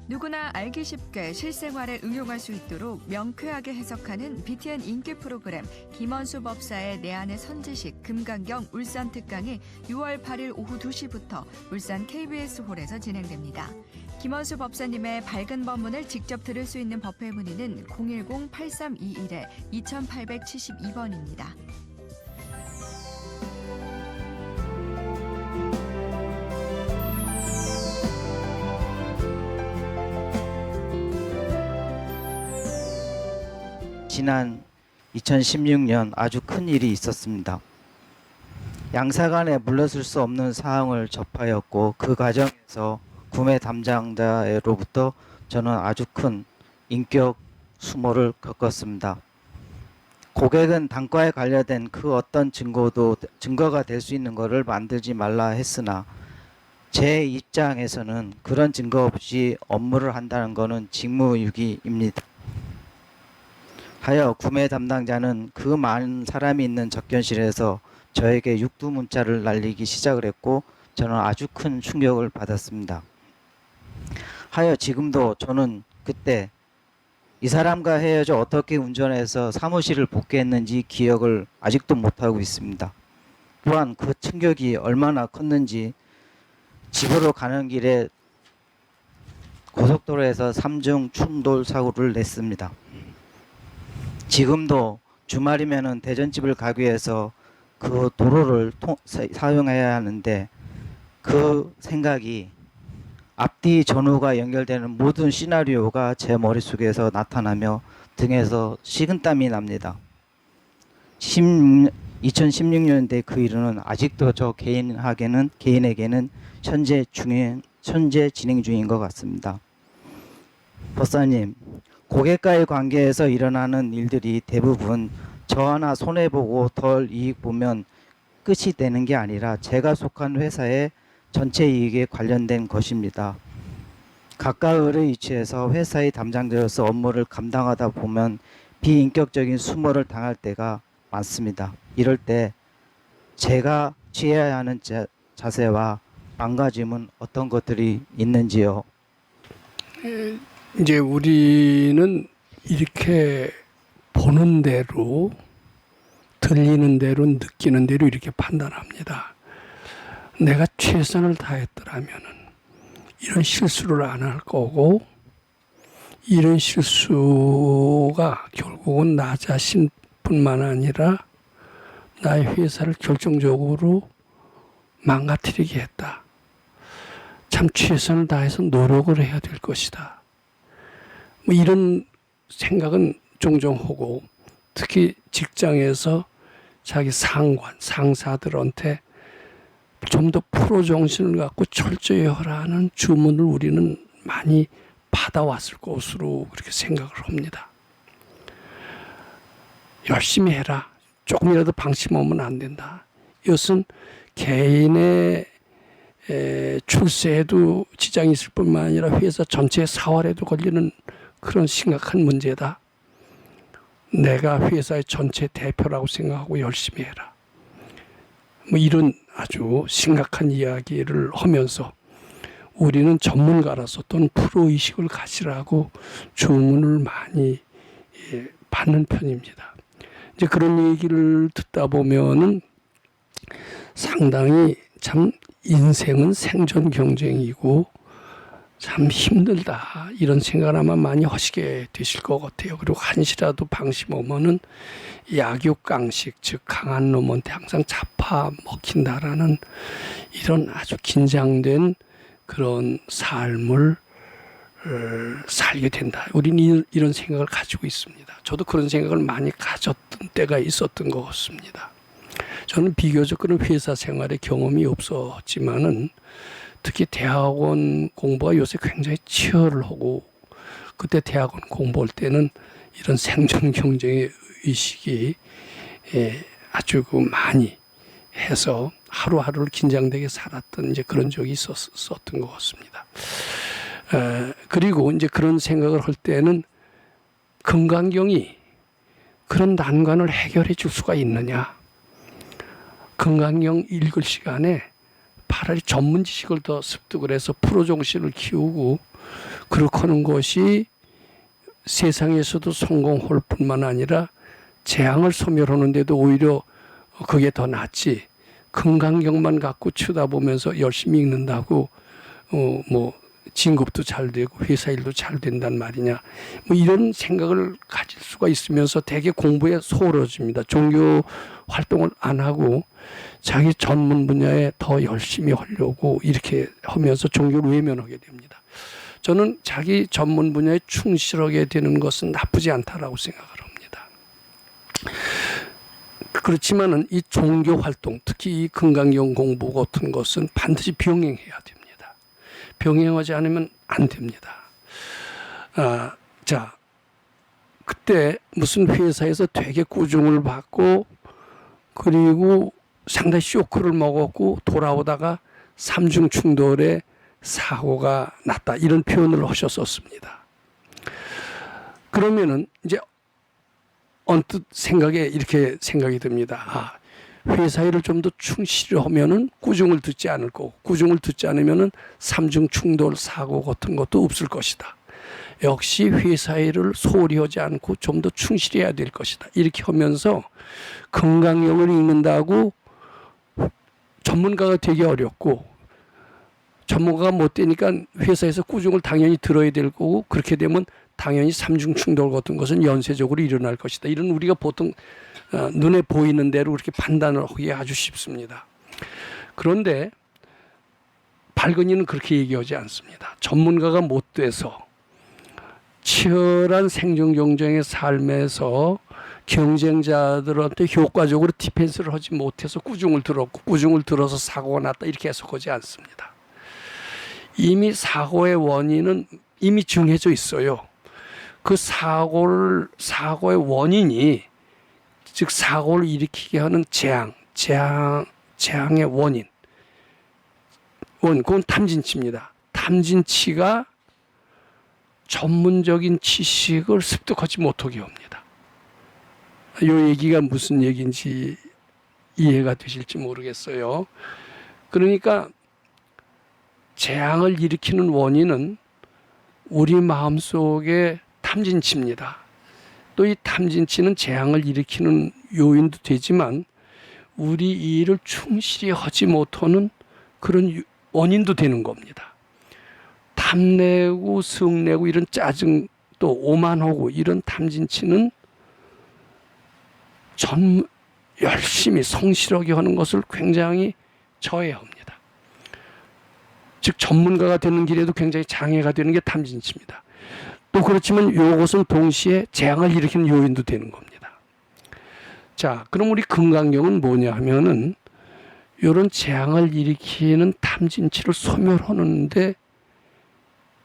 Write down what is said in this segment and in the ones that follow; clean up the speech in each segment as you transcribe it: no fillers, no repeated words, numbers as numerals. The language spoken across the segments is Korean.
누구나 알기 쉽게 실생활에 응용할 수 있도록 명쾌하게 해석하는 BTN 인기 프로그램 김원수 법사의 내 안의 선지식 금강경 울산 특강이 6월 8일 오후 2시부터 울산 KBS 홀에서 진행됩니다. 김원수 법사님의 밝은 법문을 직접 들을 수 있는 법회 문의는 010-8321-2872번입니다. 지난 2016년 아주 큰 일이 있었습니다. 양사간에 물러설 수 없는 사항을 접하였고 그 과정에서 구매 담당자로부터 저는 아주 큰 인격 수모를 겪었습니다. 고객은 단가에 관련된 그 어떤 증거가 될 수 있는 것을 만들지 말라 했으나 제 입장에서는 그런 증거 없이 업무를 한다는 것은 직무유기입니다. 하여 구매 담당자는 그 많은 사람이 있는 접견실에서 저에게 육두문자를 날리기 시작을 했고 저는 아주 큰 충격을 받았습니다. 하여 지금도 저는 그때 이 사람과 헤어져 어떻게 운전해서 사무실을 복귀했는지 기억을 아직도 못하고 있습니다. 또한 그 충격이 얼마나 컸는지 집으로 가는 길에 고속도로에서 3중 충돌 사고를 냈습니다. 지금도 주말이면은 대전집을 가기 위해서 그 도로를 사용해야 하는데 그 생각이 앞뒤 전후가 연결되는 모든 시나리오가 제 머릿속에서 나타나며 등에서 식은땀이 납니다. 2016년대 그 일은 아직도 저 개인에게는 현재 진행 중인 것 같습니다. 법사님, 고객과의 관계에서 일어나는 일들이 대부분 저 하나 손해보고 덜 이익 보면 끝이 되는 게 아니라 제가 속한 회사의 전체 이익에 관련된 것입니다. 가까이의 위치에서 회사의 담당자로서 업무를 감당하다 보면 비인격적인 수모를 당할 때가 많습니다. 이럴 때 제가 취해야 하는 자세와 망가짐은 어떤 것들이 있는지요? 이제 우리는 이렇게 보는 대로, 들리는 대로, 느끼는 대로 이렇게 판단합니다. 내가 최선을 다했더라면은 이런 실수를 안 할 거고, 이런 실수가 결국은 나 자신뿐만 아니라 나의 회사를 결정적으로 망가뜨리게 했다. 참 최선을 다해서 노력을 해야 될 것이다. 뭐 이런 생각은 종종 하고, 특히 직장에서 자기 상사들한테 좀 더 프로 정신을 갖고 철저히 하라는 주문을 우리는 많이 받아왔을 것으로 그렇게 생각을 합니다. 열심히 해라. 조금이라도 방심하면 안 된다. 이것은 개인의 출세에도 지장이 있을 뿐만 아니라 회사 전체의 사활에도 걸리는 그런 심각한 문제다. 내가 회사의 전체 대표라고 생각하고 열심히 해라. 뭐 이런 아주 심각한 이야기를 하면서 우리는 전문가라서 또는 프로의식을 가지라고 주문을 많이 받는 편입니다. 이제 그런 얘기를 듣다 보면은 상당히 참 인생은 생존 경쟁이고 참 힘들다 이런 생각을 아마 많이 하시게 되실 것 같아요. 그리고 한시라도 방심하면은 약육강식, 즉 강한 놈한테 항상 잡아먹힌다라는 이런 아주 긴장된 그런 삶을 살게 된다. 우리는 이런 생각을 가지고 있습니다. 저도 그런 생각을 많이 가졌던 때가 있었던 것 같습니다. 저는 비교적 그런 회사 생활의 경험이 없었지만은 특히 대학원 공부가 요새 굉장히 치열하고 그때 대학원 공부할 때는 이런 생존 경쟁의 의식이 아주 많이 해서 하루하루를 긴장되게 살았던 이제 그런 적이 있었던 것 같습니다. 그리고 이제 그런 생각을 할 때는 금강경이 그런 난관을 해결해 줄 수가 있느냐? 금강경 읽을 시간에 차라리 전문 지식을 더 습득을 해서 프로 정신을 키우고 그렇게 하는 것이 세상에서도 성공할 뿐만 아니라 재앙을 소멸하는데도 오히려 그게 더 낫지. 금강경만 갖고 쳐다보면서 열심히 읽는다고 뭐 진급도 잘 되고 회사 일도 잘 된단 말이냐. 뭐 이런 생각을 가질 수가 있으면서 되게 공부에 소홀해집니다. 종교 활동을 안 하고 자기 전문 분야에 더 열심히 하려고 이렇게 하면서 종교를 외면하게 됩니다. 저는 자기 전문 분야에 충실하게 되는 것은 나쁘지 않다라고 생각을 합니다. 그렇지만은 이 종교 활동, 특히 이 금강경 공부 같은 것은 반드시 병행해야 됩니다. 병행하지 않으면 안 됩니다. 자, 그때 무슨 회사에서 되게 꾸중을 받고 그리고 상당히 쇼크를 먹었고 돌아오다가 삼중 충돌에 사고가 났다 이런 표현을 하셨었습니다. 그러면은 이제 언뜻 생각에 이렇게 생각이 듭니다. 회사 일을 좀 더 충실히 하면은 꾸중을 듣지 않을 거고 꾸중을 듣지 않으면은 삼중 충돌 사고 같은 것도 없을 것이다. 역시 회사 일을 소홀히 하지 않고 좀 더 충실해야 될 것이다. 이렇게 하면서 금강경을 읽는다고 전문가가 되기 어렵고 전문가가 못 되니까 회사에서 꾸중을 당연히 들어야 될 거고 그렇게 되면 당연히 삼중 충돌 같은 것은 연쇄적으로 일어날 것이다. 이런 우리가 보통 눈에 보이는 대로 그렇게 판단을 하기 아주 쉽습니다. 그런데 발근이는 그렇게 얘기하지 않습니다. 전문가가 못 돼서 치열한 생존 경쟁의 삶에서 경쟁자들한테 효과적으로 디펜스를 하지 못해서 꾸중을 들었고 꾸중을 들어서 사고가 났다 이렇게 해석하지 않습니다. 이미 사고의 원인은 이미 정해져 있어요. 그 사고의 원인이 즉 사고를 일으키게 하는 재앙의 원인. 그건 탐진치입니다. 탐진치가 전문적인 지식을 습득하지 못하게 합니다. 이 얘기가 무슨 얘기인지 이해가 되실지 모르겠어요. 그러니까 재앙을 일으키는 원인은 우리 마음속에 탐진치입니다. 또 이 탐진치는 재앙을 일으키는 요인도 되지만 우리 이 일을 충실히 하지 못하는 그런 원인도 되는 겁니다. 탐내고 성내고 이런 짜증 또 오만하고 이런 탐진치는 열심히 성실하게 하는 것을 굉장히 저해합니다. 즉 전문가가 되는 길에도 굉장히 장애가 되는 게 탐진치입니다. 또 그렇지만 이것은 동시에 재앙을 일으키는 요인도 되는 겁니다. 자, 그럼 우리 금강경은 뭐냐 하면은 이런 재앙을 일으키는 탐진치를 소멸하는데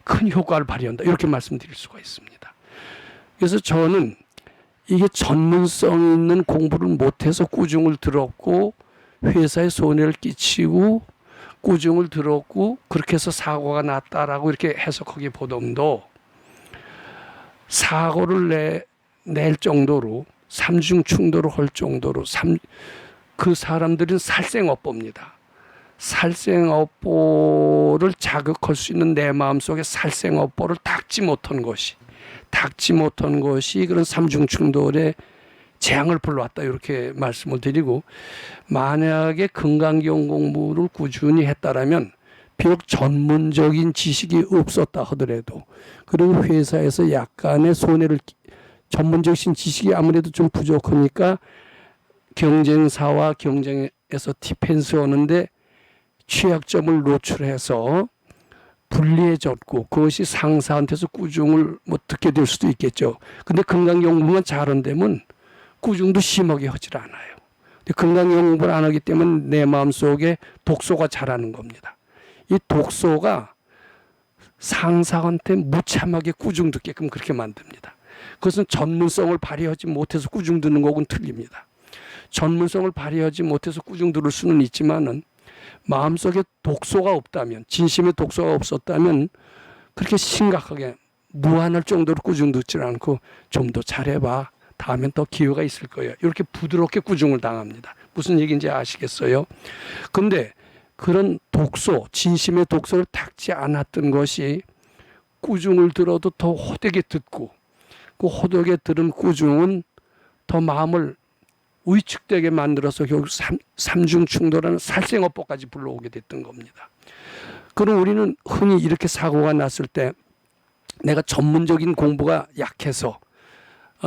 큰 효과를 발휘한다. 이렇게 말씀드릴 수가 있습니다. 그래서 저는 이게 전문성 있는 공부를 못해서 꾸중을 들었고 회사에 손해를 끼치고 꾸중을 들었고 그렇게 해서 사고가 났다라고 이렇게 해석하기보다도 사고를 낼 정도로 삼중 충돌을 할 정도로 그 사람들은 살생업보입니다. 살생업보를 자극할 수 있는 내 마음속에 살생업보를 닦지 못한 것이 그런 삼중 충돌에 재앙을 불러왔다 이렇게 말씀을 드리고 만약에 금강경 공부를 꾸준히 했다라면 비록 전문적인 지식이 없었다 하더라도 그리고 회사에서 약간의 손해를 전문적인 지식이 아무래도 좀 부족하니까 경쟁사와 경쟁에서 디펜스 하는데 취약점을 노출해서 불리해졌고 그것이 상사한테서 꾸중을 듣게 될 수도 있겠죠. 근데 금강경 공부만 잘한다면 꾸중도 심하게 하질 않아요. 근데 금강경 공부를 안 하기 때문에 내 마음속에 독소가 자라는 겁니다. 이 독소가 상사한테 무참하게 꾸중 듣게끔 그렇게 만듭니다. 그것은 전문성을 발휘하지 못해서 꾸중 듣는 거하고는 틀립니다. 전문성을 발휘하지 못해서 꾸중 들을 수는 있지만은 마음속에 독소가 없다면 진심의 독소가 없었다면 그렇게 심각하게 무한할 정도로 꾸중 듣지 않고 좀 더 잘해봐. 다음엔 더 기회가 있을 거예요. 이렇게 부드럽게 꾸중을 당합니다. 무슨 얘기인지 아시겠어요? 근데 그런 독소, 진심의 독소를 닦지 않았던 것이 꾸중을 들어도 더 호되게 듣고, 그 호되게 들은 꾸중은 더 마음을 위축되게 만들어서 결국 삼중충돌하는 살생어법까지 불러오게 됐던 겁니다. 그럼 우리는 흔히 이렇게 사고가 났을 때 내가 전문적인 공부가 약해서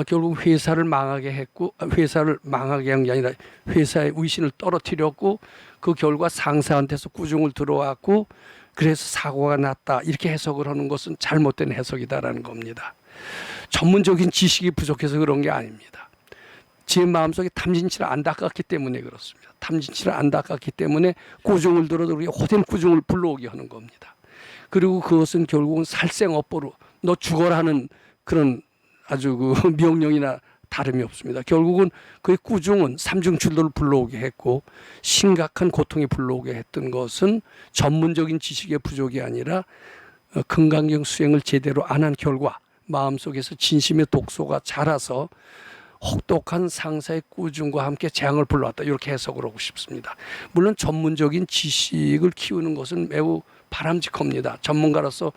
결국 회사를 망하게 했고, 회사를 망하게 한 게 아니라 회사의 위신을 떨어뜨렸고, 그 결과 상사한테서 꾸중을 들어왔고, 그래서 사고가 났다, 이렇게 해석을 하는 것은 잘못된 해석이다라는 겁니다. 전문적인 지식이 부족해서 그런 게 아닙니다. 제 마음속에 탐진치를 안 닦았기 때문에 그렇습니다. 탐진치를 안 닦았기 때문에 꾸중을 들어도 호된 꾸중을 불러오게 하는 겁니다. 그리고 그것은 결국은 살생업보로 너 죽어라는 그런 아주 그 명령이나 다름이 없습니다. 결국은 그 꾸중은 삼중출도를 불러오게 했고, 심각한 고통이 불러오게 했던 것은 전문적인 지식의 부족이 아니라 금강경 수행을 제대로 안 한 결과 마음속에서 진심의 독소가 자라서 혹독한 상사의 꾸중과 함께 재앙을 불러왔다, 이렇게 해석을 하고 싶습니다. 물론 전문적인 지식을 키우는 것은 매우 바람직합니다. 전문가로서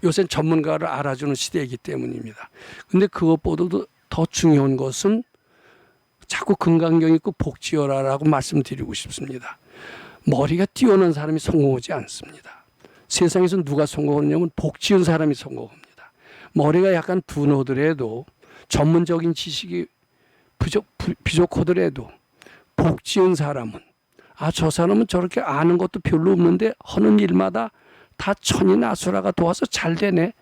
요새 전문가를 알아주는 시대이기 때문입니다. 근데 그것보다도 더 중요한 것은 자꾸 금강경 있고 복지어라라고 말씀드리고 싶습니다. 머리가 뛰어난 사람이 성공하지 않습니다. 세상에서 누가 성공하냐면 복지은 사람이 성공합니다. 머리가 약간 둔하더라도, 전문적인 지식이 부족하더라도 복지은 사람은, 저 사람은 저렇게 아는 것도 별로 없는데 하는 일마다 다 천이나수라가 도와서 잘 되네,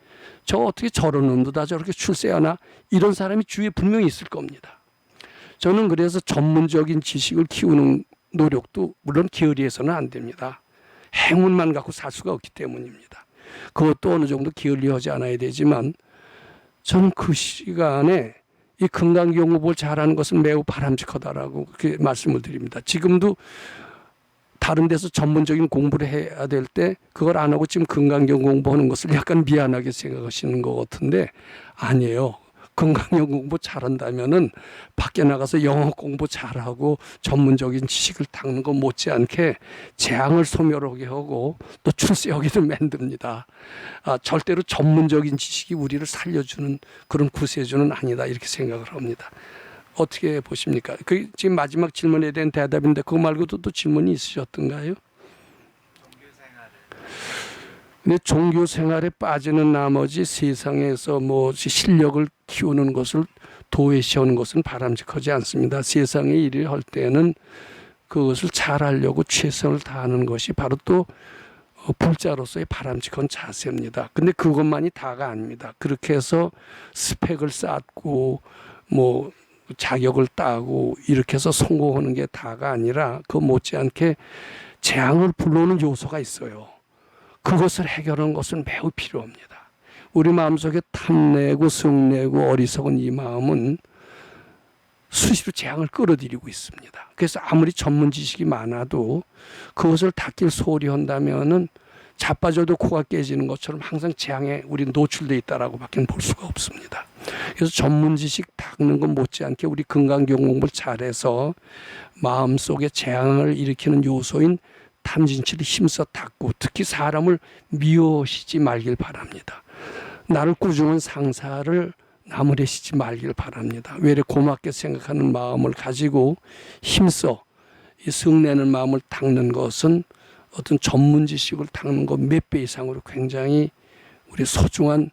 저 어떻게 저런 놈도 다 저렇게 출세하나, 이런 사람이 주위에 분명히 있을 겁니다. 저는 그래서 전문적인 지식을 키우는 노력도 물론 게으리해서는 안 됩니다. 행운만 갖고 살 수가 없기 때문입니다. 그것도 어느 정도 게을리하지 않아야 되지만, 저는 그 시간에 이 금강경 공부를 잘하는 것은 매우 바람직하다라고 그렇게 말씀을 드립니다. 지금도 다른 데서 전문적인 공부를 해야 될 때 그걸 안 하고 지금 금강경 공부하는 것을 약간 미안하게 생각하시는 것 같은데, 아니에요. 금강경 공부 잘한다면은 밖에 나가서 영어 공부 잘하고 전문적인 지식을 닦는 것 못지않게 재앙을 소멸하게 하고 또 출세하기도 만듭니다. 절대로 전문적인 지식이 우리를 살려주는 그런 구세주는 아니다, 이렇게 생각을 합니다. 어떻게 보십니까? 그 지금 마지막 질문에 대한 대답인데 그거 말고도 또 질문이 있으셨던가요? 근데 종교 생활에 빠지는 나머지 세상에서 뭐 실력을 키우는 것을 도외시하는 것은 바람직하지 않습니다. 세상의 일을 할 때는 그것을 잘하려고 최선을 다하는 것이 바로 또 불자로서의 바람직한 자세입니다. 근데 그것만이 다가 아닙니다. 그렇게 해서 스펙을 쌓고 뭐 자격을 따고 이렇게 해서 성공하는 게 다가 아니라 그 못지않게 재앙을 불러오는 요소가 있어요. 그것을 해결하는 것은 매우 필요합니다. 우리 마음속에 탐내고 성내고 어리석은 이 마음은 수시로 재앙을 끌어들이고 있습니다. 그래서 아무리 전문 지식이 많아도 그것을 닦길 소홀히 한다면은 자빠져도 코가 깨지는 것처럼 항상 재앙에 우리는 노출되어 있다라고 밖에 볼 수가 없습니다. 그래서 전문 지식 닦는 것 못지않게 우리 금강경 공부를 잘해서 마음속에 재앙을 일으키는 요소인 탐진치를 힘써 닦고, 특히 사람을 미워하시지 말길 바랍니다. 나를 꾸중한 상사를 나무래시지 말길 바랍니다. 외래 고맙게 생각하는 마음을 가지고 힘써 이 성내는 마음을 닦는 것은 어떤 전문 지식을 닦는 것 몇 배 이상으로 굉장히 우리 소중한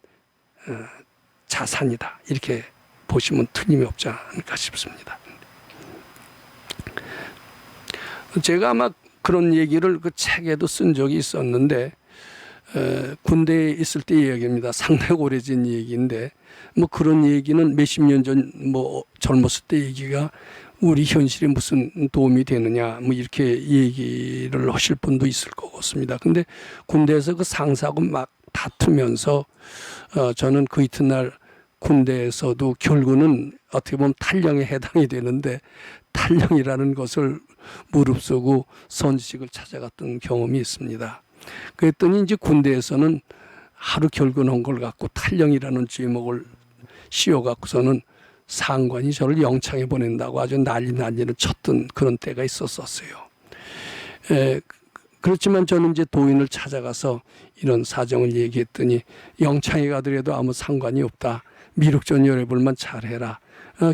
자산이다, 이렇게 보시면 틀림이 없지 않을까 싶습니다. 제가 아마 그런 얘기를 그 책에도 쓴 적이 있었는데, 군대에 있을 때 얘기입니다. 상당히 오래전 얘기인데, 뭐 그런 얘기는 몇십 년 전 뭐 젊었을 때 얘기가 우리 현실에 무슨 도움이 되느냐, 뭐 이렇게 얘기를 하실 분도 있을 것 같습니다. 근데 군대에서 그 상사하고 막 다투면서 저는 그 이튿날 군대에서도 결국은 어떻게 보면 탈령에 해당이 되는데, 탈령이라는 것을 무릅쓰고 선지식을 찾아갔던 경험이 있습니다. 그랬더니 이제 군대에서는 하루 결근한 걸 갖고 탈령이라는 제목을 씌워갖고서는 상관이 저를 영창에 보낸다고 아주 난리를 쳤던 그런 때가 있었어요. 그렇지만 저는 이제 도인을 찾아가서 이런 사정을 얘기했더니 영창에 가더라도 아무 상관이 없다. 미륵전 열애불만 잘해라.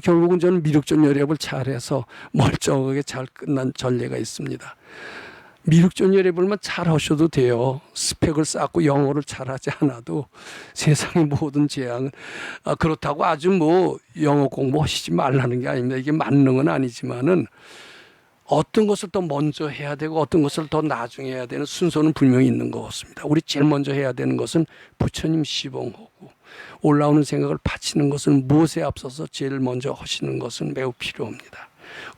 결국은 저는 미륵전 열애불 잘해서 멀쩡하게 잘 끝난 전례가 있습니다. 미륵전 열애불만 잘 하셔도 돼요. 스펙을 쌓고 영어를 잘하지 않아도 세상의 모든 재앙은 그렇다고 아주 뭐 영어 공부하시지 말라는 게 아닙니다. 이게 만능은 아니지만은 어떤 것을 더 먼저 해야 되고 어떤 것을 더 나중에 해야 되는 순서는 분명히 있는 것 같습니다. 우리 제일 먼저 해야 되는 것은 부처님 시봉하고 올라오는 생각을 바치는 것은 무엇에 앞서서 제일 먼저 하시는 것은 매우 필요합니다.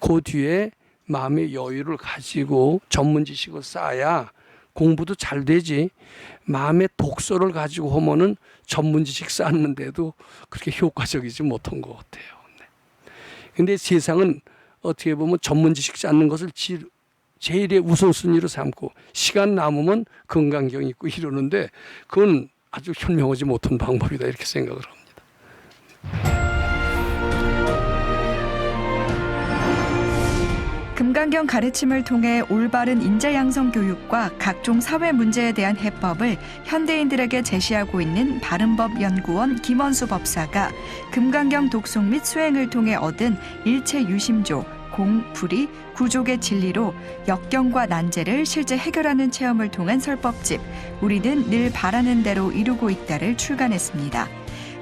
그 뒤에 마음의 여유를 가지고 전문 지식을 쌓아야 공부도 잘 되지. 마음의 독서를 가지고 하면은 전문 지식 쌓는데도 그렇게 효과적이지 못한 것 같아요. 근데 세상은 어떻게 보면 전문 지식 쌓는 것을 제일의 우선순위로 삼고 시간 남으면 건강경 있고 이러는데 그건 아주 현명하지 못한 방법이다 이렇게 생각을 합니다. 금강경 가르침을 통해 올바른 인재 양성 교육과 각종 사회 문제에 대한 해법을 현대인들에게 제시하고 있는 바른법연구원 김원수 법사가 금강경 독송 및 수행을 통해 얻은 일체 유심조, 공, 불이, 구족의 진리로 역경과 난제를 실제 해결하는 체험을 통한 설법집 우리는 늘 바라는 대로 이루고 있다를 출간했습니다.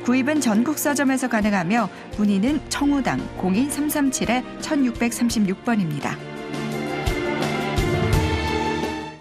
구입은 전국 서점에서 가능하며 문의는 청우당 02337-1636번입니다.